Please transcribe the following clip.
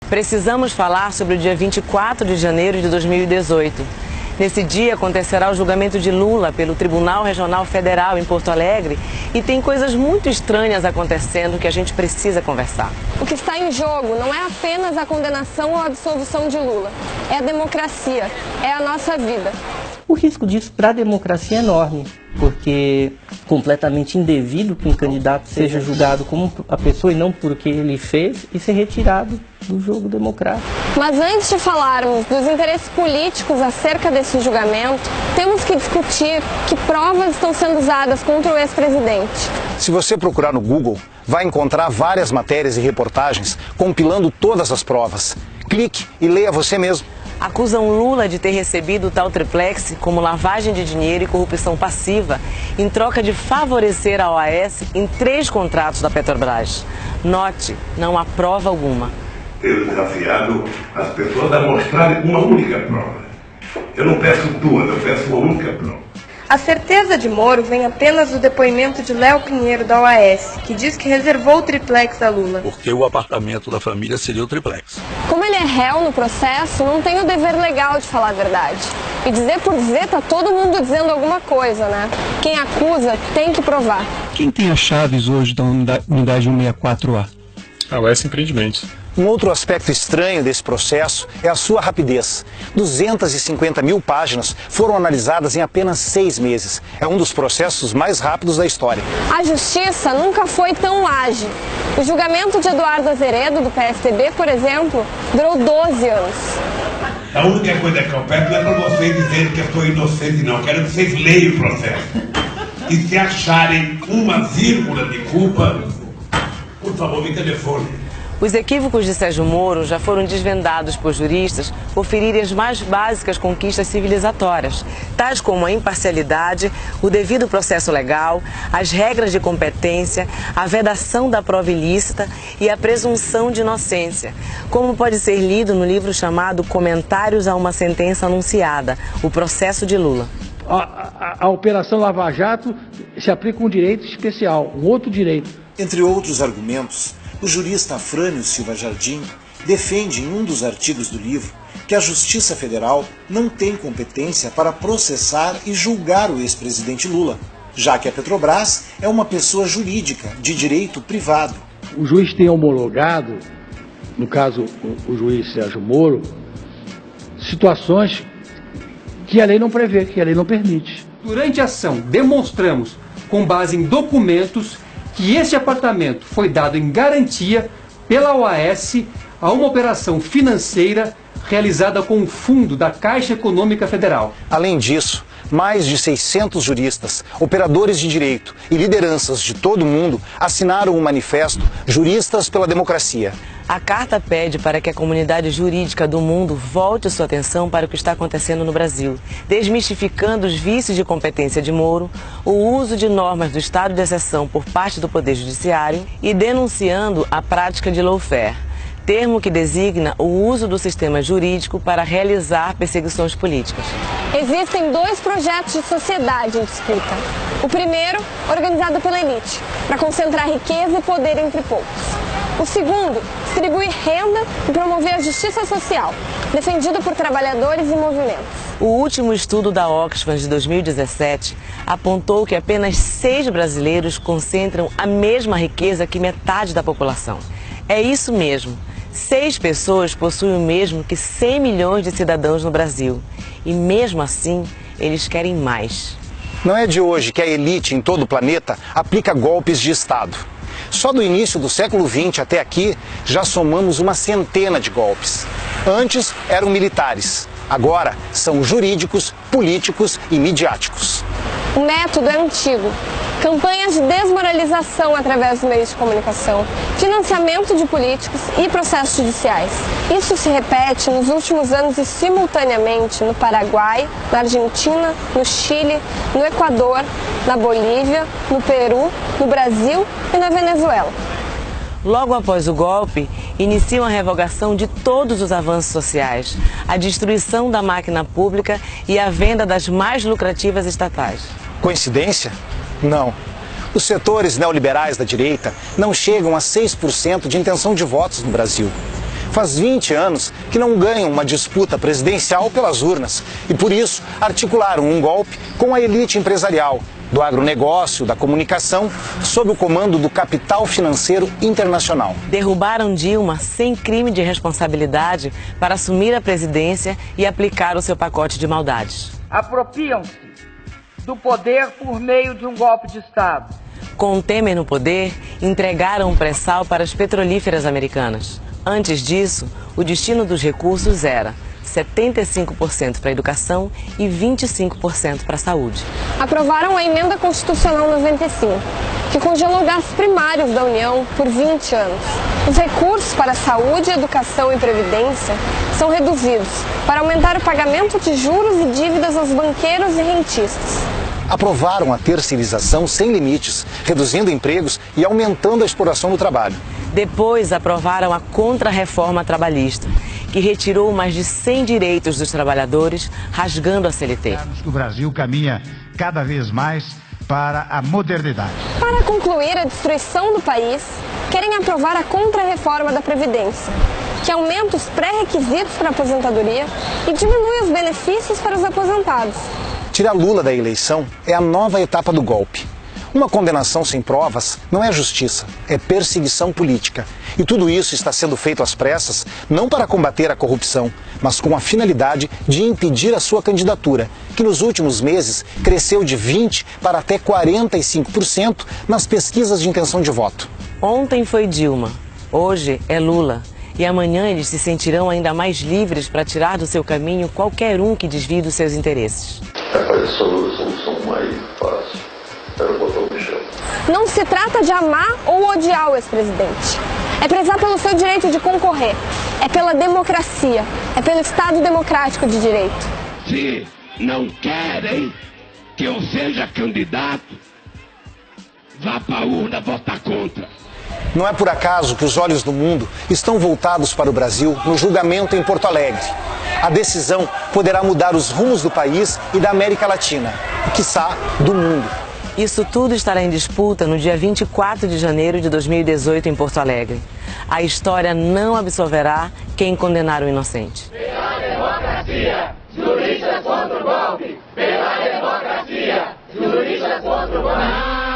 Precisamos falar sobre o dia 24 de janeiro de 2018. Nesse dia acontecerá o julgamento de Lula pelo Tribunal Regional Federal em Porto Alegre e tem coisas muito estranhas acontecendo que a gente precisa conversar. O que está em jogo não é apenas a condenação ou a absolvição de Lula, é a democracia, é a nossa vida. O risco disso para a democracia é enorme, porque completamente indevido que um candidato seja julgado como a pessoa e não por o que ele fez e ser retirado do jogo democrático. Mas antes de falarmos dos interesses políticos acerca desse julgamento, temos que discutir que provas estão sendo usadas contra o ex-presidente. Se você procurar no Google, vai encontrar várias matérias e reportagens compilando todas as provas. Clique e leia você mesmo. Acusam Lula de ter recebido o tal triplex como lavagem de dinheiro e corrupção passiva em troca de favorecer a OAS em 3 contratos da Petrobras. Note, não há prova alguma. Tenho desafiado as pessoas a mostrarem uma única prova. Eu não peço 2, eu peço uma única prova. A certeza de Moro vem apenas do depoimento de Léo Pinheiro da OAS, que diz que reservou o triplex a Lula. Porque o apartamento da família seria o triplex. Como ele é réu no processo, não tem o dever legal de falar a verdade. E dizer por dizer, tá todo mundo dizendo alguma coisa, né? Quem acusa tem que provar. Quem tem as chaves hoje da unidade 164A? A OAS Empreendimentos. Um outro aspecto estranho desse processo é a sua rapidez. 250 mil páginas foram analisadas em apenas 6 meses. É um dos processos mais rápidos da história. A justiça nunca foi tão ágil. O julgamento de Eduardo Azeredo, do PSDB, por exemplo, durou 12 anos. A única coisa que eu peço não é para vocês dizerem que eu sou inocente, não. Eu quero que vocês leiam o processo. E se acharem uma vírgula de culpa, por favor, me telefone. Os equívocos de Sérgio Moro já foram desvendados por juristas por ferirem as mais básicas conquistas civilizatórias, tais como a imparcialidade, o devido processo legal, as regras de competência, a vedação da prova ilícita e a presunção de inocência, como pode ser lido no livro chamado Comentários a uma Sentença Anunciada, o processo de Lula. A Operação Lava Jato se aplica um direito especial, um outro direito. Entre outros argumentos, o jurista Afrânio Silva Jardim defende em um dos artigos do livro que a Justiça Federal não tem competência para processar e julgar o ex-presidente Lula, já que a Petrobras é uma pessoa jurídica de direito privado. O juiz tem homologado, no caso o juiz Sérgio Moro, situações que a lei não prevê, que a lei não permite. Durante a ação, demonstramos, com base em documentos, que este apartamento foi dado em garantia pela OAS a uma operação financeira realizada com o fundo da Caixa Econômica Federal. Além disso, mais de 600 juristas, operadores de direito e lideranças de todo o mundo assinaram o manifesto Juristas pela Democracia. A carta pede para que a comunidade jurídica do mundo volte sua atenção para o que está acontecendo no Brasil, desmistificando os vícios de competência de Moro, o uso de normas do estado de exceção por parte do Poder Judiciário e denunciando a prática de lawfare, termo que designa o uso do sistema jurídico para realizar perseguições políticas. Existem 2 projetos de sociedade em disputa. O primeiro, organizado pela elite, para concentrar riqueza e poder entre poucos. O segundo, distribuir renda e promover a justiça social, defendido por trabalhadores e movimentos. O último estudo da Oxfam de 2017 apontou que apenas 6 brasileiros concentram a mesma riqueza que metade da população. É isso mesmo. 6 pessoas possuem o mesmo que 100 milhões de cidadãos no Brasil. E mesmo assim, eles querem mais. Não é de hoje que a elite em todo o planeta aplica golpes de Estado. Só do início do século XX até aqui, já somamos uma centena de golpes. Antes eram militares, agora são jurídicos, políticos e midiáticos. O método é antigo. Campanhas de desmoralização através dos meios de comunicação, financiamento de políticos e processos judiciais. Isso se repete nos últimos anos e simultaneamente no Paraguai, na Argentina, no Chile, no Equador, na Bolívia, no Peru, no Brasil e na Venezuela. Logo após o golpe, iniciam a revogação de todos os avanços sociais, a destruição da máquina pública e a venda das mais lucrativas estatais. Coincidência? Não. Os setores neoliberais da direita não chegam a 6% de intenção de votos no Brasil. Faz 20 anos que não ganham uma disputa presidencial pelas urnas e, por isso, articularam um golpe com a elite empresarial, do agronegócio, da comunicação, sob o comando do capital financeiro internacional. Derrubaram Dilma sem crime de responsabilidade para assumir a presidência e aplicar o seu pacote de maldades. Apropriam-se do poder por meio de um golpe de Estado. Com Temer no poder, entregaram o pré-sal para as petrolíferas americanas. Antes disso, o destino dos recursos era 75% para a educação e 25% para a saúde. Aprovaram a Emenda Constitucional 95, que congelou gastos primários da União por 20 anos. Os recursos para saúde, educação e previdência são reduzidos para aumentar o pagamento de juros e dívidas aos banqueiros e rentistas. Aprovaram a terceirização sem limites, reduzindo empregos e aumentando a exploração do trabalho. Depois aprovaram a contra-reforma trabalhista, que retirou mais de 100 direitos dos trabalhadores, rasgando a CLT. O Brasil caminha cada vez mais para a modernidade. Para concluir a destruição do país, querem aprovar a contra-reforma da Previdência, que aumenta os pré-requisitos para a aposentadoria e diminui os benefícios para os aposentados. Tirar Lula da eleição é a nova etapa do golpe. Uma condenação sem provas não é justiça, é perseguição política. E tudo isso está sendo feito às pressas, não para combater a corrupção, mas com a finalidade de impedir a sua candidatura, que nos últimos meses cresceu de 20% para até 45% nas pesquisas de intenção de voto. Ontem foi Dilma, hoje é Lula. E amanhã eles se sentirão ainda mais livres para tirar do seu caminho qualquer um que desvie dos seus interesses. Essa solução mais fácil era botar o bichão. Não se trata de amar ou odiar o ex-presidente. É prezar pelo seu direito de concorrer. É pela democracia. É pelo Estado democrático de direito. Se não querem que eu seja candidato, vá para a urna votar contra. Não é por acaso que os olhos do mundo estão voltados para o Brasil no julgamento em Porto Alegre. A decisão poderá mudar os rumos do país e da América Latina, e quiçá do mundo. Isso tudo estará em disputa no dia 24 de janeiro de 2018 em Porto Alegre. A história não absolverá quem condenar o inocente. Pela democracia, juristas contra o golpe! Pela democracia, juristas contra o golpe!